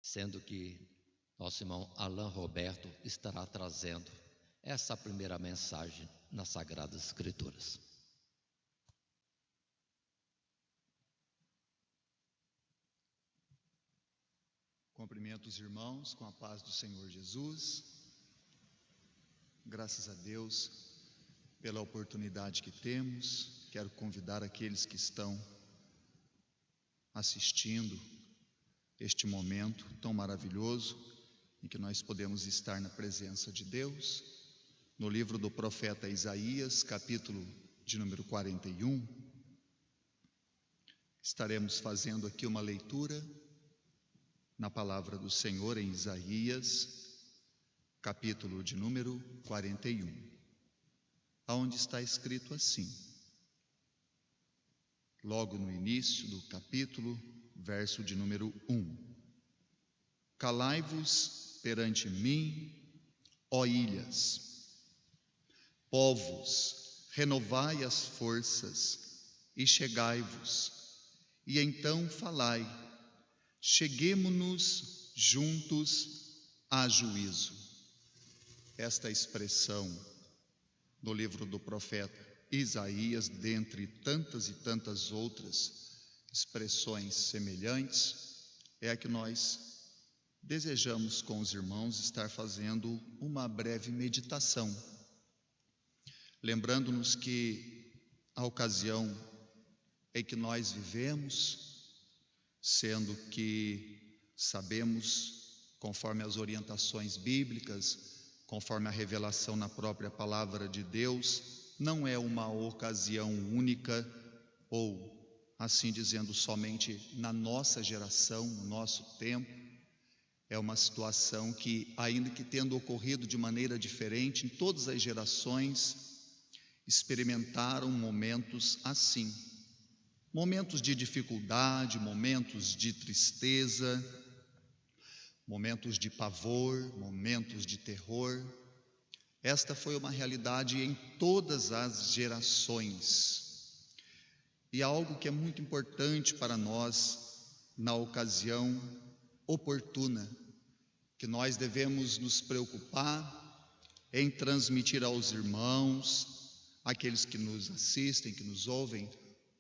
sendo que nosso irmão Alain Roberto estará trazendo essa primeira mensagem nas Sagradas Escrituras. Cumprimento os irmãos com a paz do Senhor Jesus. Graças a Deus pela oportunidade que temos. Quero convidar aqueles que estão assistindo este momento tão maravilhoso em que nós podemos estar na presença de Deus. No livro do profeta Isaías, capítulo de número 41, estaremos fazendo aqui uma leitura na palavra do Senhor em Isaías, capítulo de número 41, aonde está escrito assim, logo no início do capítulo, verso de número 1: Calai-vos perante mim, ó ilhas, povos, renovai as forças e chegai-vos, e então falai, cheguemo-nos juntos a juízo. Esta expressão no livro do profeta Isaías, dentre tantas e tantas outras expressões semelhantes, é a que nós desejamos com os irmãos estar fazendo uma breve meditação, lembrando-nos que a ocasião em que nós vivemos, sendo que sabemos, conforme as orientações bíblicas, conforme a revelação na própria palavra de Deus, não é uma ocasião única, ou, assim dizendo, somente na nossa geração, no nosso tempo. É uma situação que, ainda que tendo ocorrido de maneira diferente, em todas as gerações experimentaram momentos assim. Momentos de dificuldade, momentos de tristeza, momentos de pavor, momentos de terror. Esta foi uma realidade em todas as gerações. E algo que é muito importante para nós, na ocasião oportuna, que nós devemos nos preocupar em transmitir aos irmãos, aqueles que nos assistem, que nos ouvem,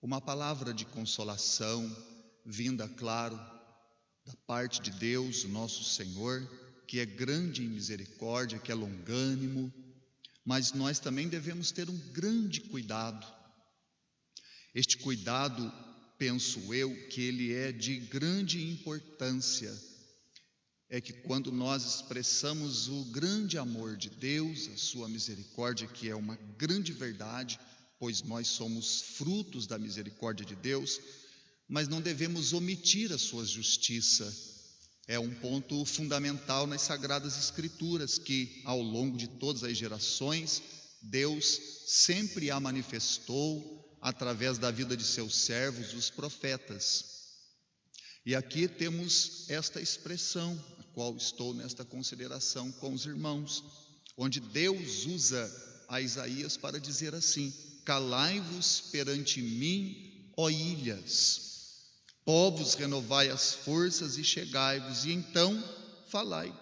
uma palavra de consolação, vinda, claro, da parte de Deus, o nosso Senhor, que é grande em misericórdia, que é longânimo, mas nós também devemos ter um grande cuidado. Este cuidado, penso eu, que ele é de grande importância, é que quando nós expressamos o grande amor de Deus, a sua misericórdia, que é uma grande verdade, pois nós somos frutos da misericórdia de Deus, mas não devemos omitir a sua justiça. É um ponto fundamental nas Sagradas Escrituras, que ao longo de todas as gerações, Deus sempre a manifestou através da vida de seus servos, os profetas. E aqui temos esta expressão, a qual estou nesta consideração com os irmãos, onde Deus usa a Isaías para dizer assim: calai-vos perante mim, ó ilhas, povos, renovai as forças e chegai-vos, e então falai,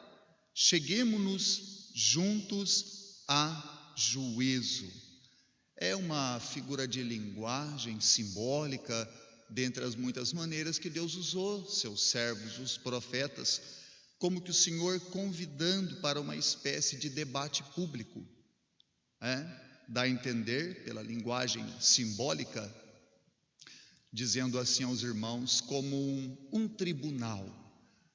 cheguemo-nos juntos a juízo. É uma figura de linguagem simbólica, dentre as muitas maneiras que Deus usou seus servos, os profetas, como que o Senhor convidando para uma espécie de debate público, dá a entender, pela linguagem simbólica, dizendo assim aos irmãos, como um tribunal,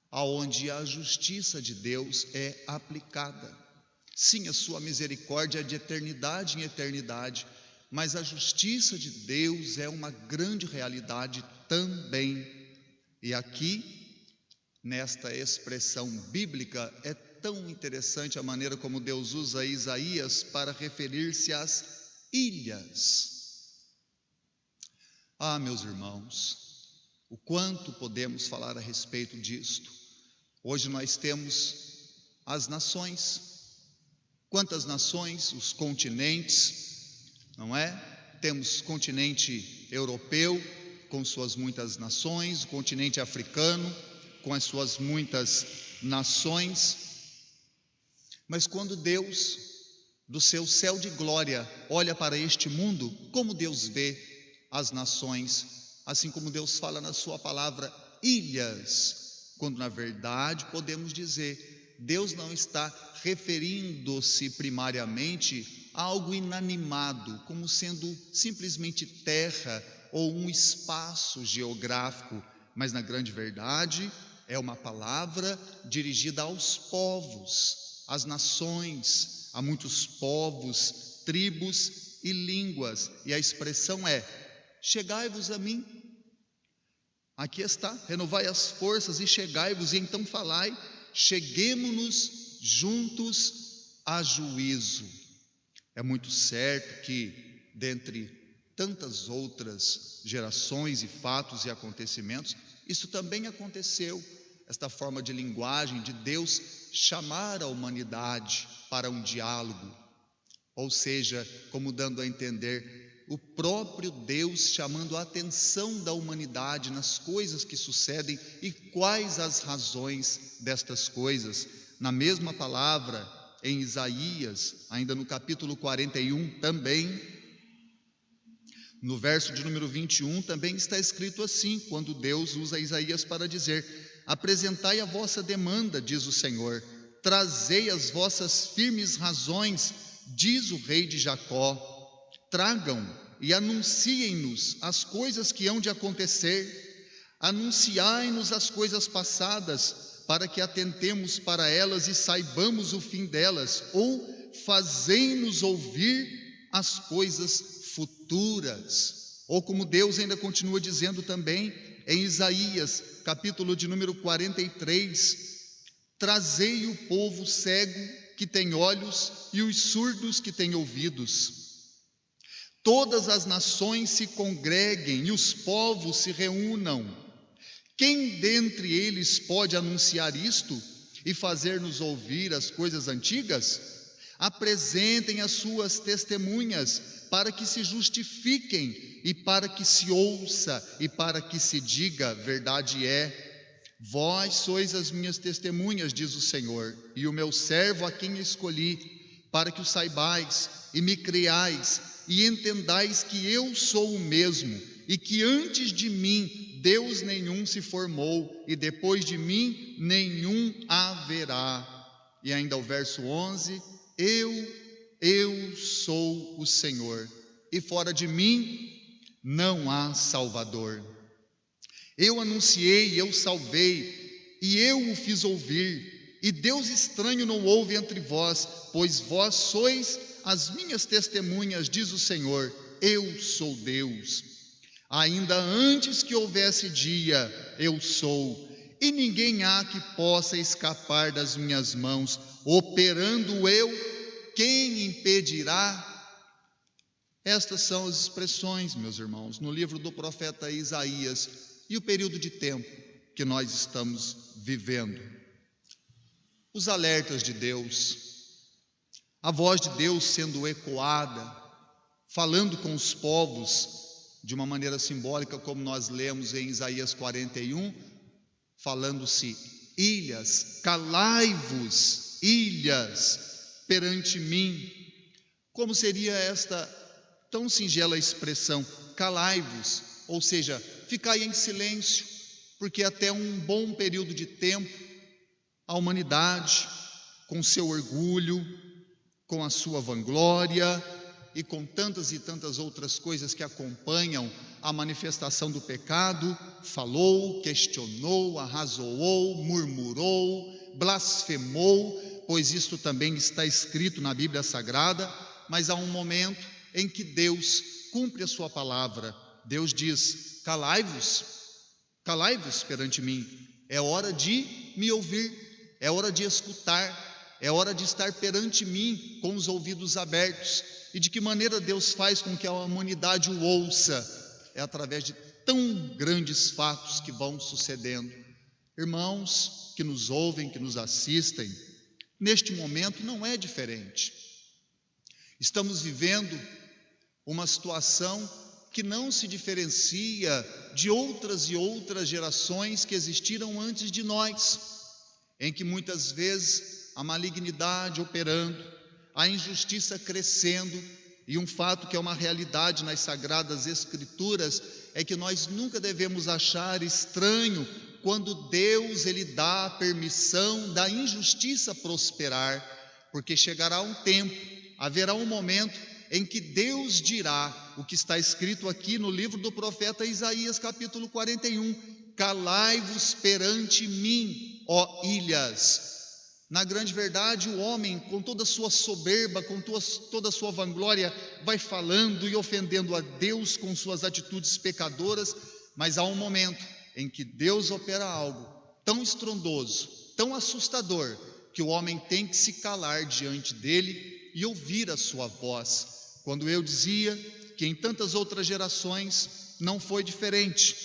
aonde a justiça de Deus é aplicada. Sim, a sua misericórdia é de eternidade em eternidade, mas a justiça de Deus é uma grande realidade também. E aqui, nesta expressão bíblica, é tão interessante a maneira como Deus usa Isaías para referir-se às ilhas. Ah, meus irmãos, o quanto podemos falar a respeito disto. Hoje nós temos as nações. Quantas nações? Os continentes, não é? Temos continente europeu com suas muitas nações, o continente africano com as suas muitas nações. Mas quando Deus, do seu céu de glória, olha para este mundo, como Deus vê as nações? Assim como Deus fala na sua palavra, ilhas, quando na verdade podemos dizer, Deus não está referindo-se primariamente a algo inanimado, como sendo simplesmente terra ou um espaço geográfico, mas na grande verdade é uma palavra dirigida aos povos, às nações, a muitos povos, tribos e línguas, e a expressão é: chegai-vos a mim. Aqui está, renovai as forças e chegai-vos, e então falai, cheguemo-nos juntos a juízo. É muito certo que, dentre tantas outras gerações e fatos e acontecimentos, isso também aconteceu, esta forma de linguagem de Deus chamar a humanidade para um diálogo, ou seja, como dando a entender, o próprio Deus chamando a atenção da humanidade nas coisas que sucedem e quais as razões destas coisas. Na mesma palavra, em Isaías, ainda no capítulo 41 também, no verso de número 21, também está escrito assim, quando Deus usa Isaías para dizer: apresentai a vossa demanda, diz o Senhor, trazei as vossas firmes razões, diz o rei de Jacó. Tragam e anunciem-nos as coisas que hão de acontecer, anunciai-nos as coisas passadas, para que atentemos para elas e saibamos o fim delas, ou fazei-nos ouvir as coisas futuras. Ou como Deus ainda continua dizendo também em Isaías, capítulo de número 43, trazei o povo cego que tem olhos e os surdos que têm ouvidos. Todas as nações se congreguem e os povos se reúnam. Quem dentre eles pode anunciar isto e fazer-nos ouvir as coisas antigas? Apresentem as suas testemunhas, para que se justifiquem, e para que se ouça, e para que se diga: verdade é. Vós sois as minhas testemunhas, diz o Senhor, e o meu servo a quem escolhi, para que o saibais e me creais, e entendais que eu sou o mesmo, e que antes de mim Deus nenhum se formou, e depois de mim nenhum haverá. E ainda o verso 11, eu sou o Senhor, e fora de mim não há Salvador. Eu anunciei, eu salvei, e eu o fiz ouvir, e Deus estranho não houve entre vós, pois vós sois as minhas testemunhas, diz o Senhor, eu sou Deus. Ainda antes que houvesse dia, eu sou, e ninguém há que possa escapar das minhas mãos. Operando eu, quem impedirá? Estas são as expressões, meus irmãos, no livro do profeta Isaías, e o período de tempo que nós estamos vivendo. Os alertas de Deus, a voz de Deus sendo ecoada, falando com os povos de uma maneira simbólica, como nós lemos em Isaías 41, falando-se: ilhas, calai-vos, ilhas, perante mim. Como seria esta tão singela expressão, calai-vos, ou seja, ficai em silêncio, porque até um bom período de tempo, a humanidade, com seu orgulho, com a sua vanglória e com tantas e tantas outras coisas que acompanham a manifestação do pecado, falou, questionou, arrazoou, murmurou, blasfemou, pois isto também está escrito na Bíblia Sagrada. Mas há um momento em que Deus cumpre a sua palavra. Deus diz: calai-vos perante mim. É hora de me ouvir, é hora de escutar, é hora de estar perante mim com os ouvidos abertos. E de que maneira Deus faz com que a humanidade o ouça? É através de tão grandes fatos que vão sucedendo. Irmãos que nos ouvem, que nos assistem, neste momento não é diferente. Estamos vivendo uma situação que não se diferencia de outras e outras gerações que existiram antes de nós, em que muitas vezes a malignidade operando, a injustiça crescendo, e um fato que é uma realidade nas Sagradas Escrituras é que nós nunca devemos achar estranho quando Deus ele dá a permissão da injustiça prosperar, porque chegará um tempo, haverá um momento em que Deus dirá o que está escrito aqui no livro do profeta Isaías, capítulo 41, calai-vos perante mim, ó ilhas. Na grande verdade, o homem, com toda a sua soberba, com toda a sua vanglória, vai falando e ofendendo a Deus com suas atitudes pecadoras, mas há um momento em que Deus opera algo tão estrondoso, tão assustador, que o homem tem que se calar diante dele e ouvir a sua voz. Quando eu dizia que em tantas outras gerações não foi diferente.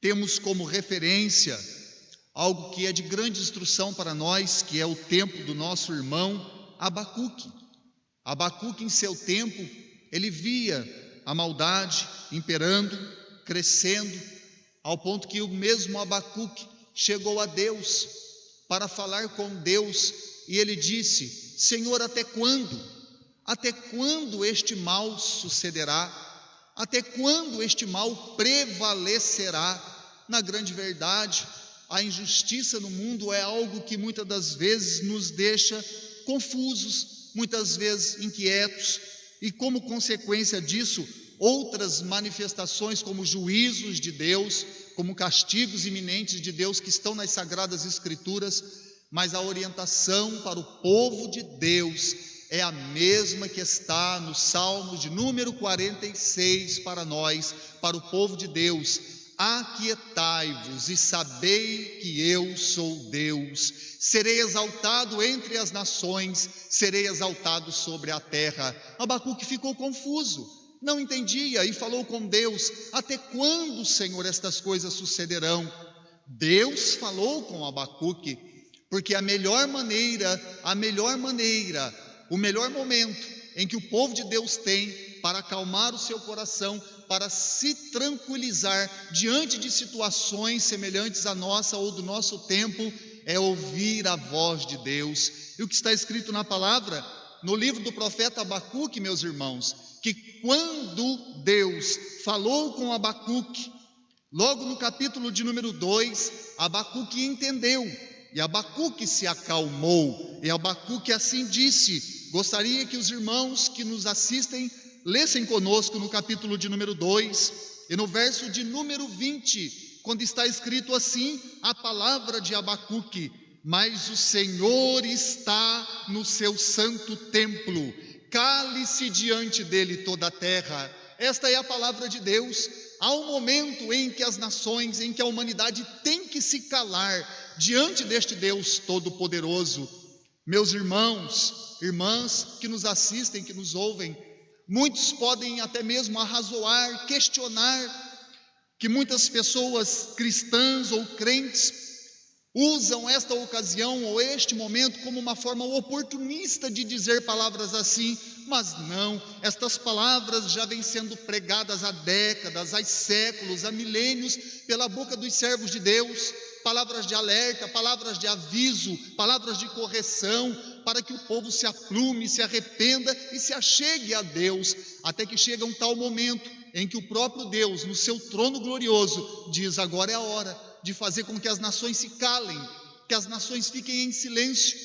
Temos como referência algo que é de grande instrução para nós, que é o tempo do nosso irmão Abacuque. Abacuque, em seu tempo, ele via a maldade imperando, crescendo, ao ponto que o mesmo Abacuque chegou a Deus para falar com Deus, e ele disse: Senhor, até quando? Até quando este mal sucederá? Até quando este mal prevalecerá? Na grande verdade, a injustiça no mundo é algo que muitas das vezes nos deixa confusos, muitas vezes inquietos, e como consequência disso, outras manifestações como juízos de Deus, como castigos iminentes de Deus que estão nas Sagradas Escrituras, mas a orientação para o povo de Deus é a mesma que está no Salmo de número 46 para nós, para o povo de Deus: aquietai-vos e sabei que eu sou Deus, serei exaltado entre as nações, serei exaltado sobre a terra. Abacuque ficou confuso, não entendia e falou com Deus: até quando, Senhor, estas coisas sucederão? Deus falou com Abacuque, porque o melhor momento em que o povo de Deus tem para acalmar o seu coração, para se tranquilizar diante de situações semelhantes à nossa ou do nosso tempo, é ouvir a voz de Deus. E o que está escrito na palavra, no livro do profeta Abacuque, meus irmãos, que quando Deus falou com Abacuque, logo no capítulo de número 2, Abacuque entendeu, e Abacuque se acalmou, e Abacuque assim disse. Gostaria que os irmãos que nos assistem lessem conosco no capítulo de número 2, e no verso de número 20, quando está escrito assim, a palavra de Abacuque: mas o Senhor está no seu santo templo, cale-se diante dele toda a terra. Esta é a palavra de Deus. Há um momento em que as nações, em que a humanidade tem que se calar diante deste Deus Todo-Poderoso. Meus irmãos, irmãs que nos assistem, que nos ouvem, muitos podem até mesmo arrazoar, questionar que muitas pessoas cristãs ou crentes usam esta ocasião ou este momento como uma forma oportunista de dizer palavras assim, mas não, estas palavras já vêm sendo pregadas há décadas, há séculos, há milênios, pela boca dos servos de Deus, palavras de alerta, palavras de aviso, palavras de correção, para que o povo se aplume, se arrependa e se achegue a Deus, até que chega um tal momento em que o próprio Deus, no seu trono glorioso, diz: agora é a hora de fazer com que as nações se calem, que as nações fiquem em silêncio,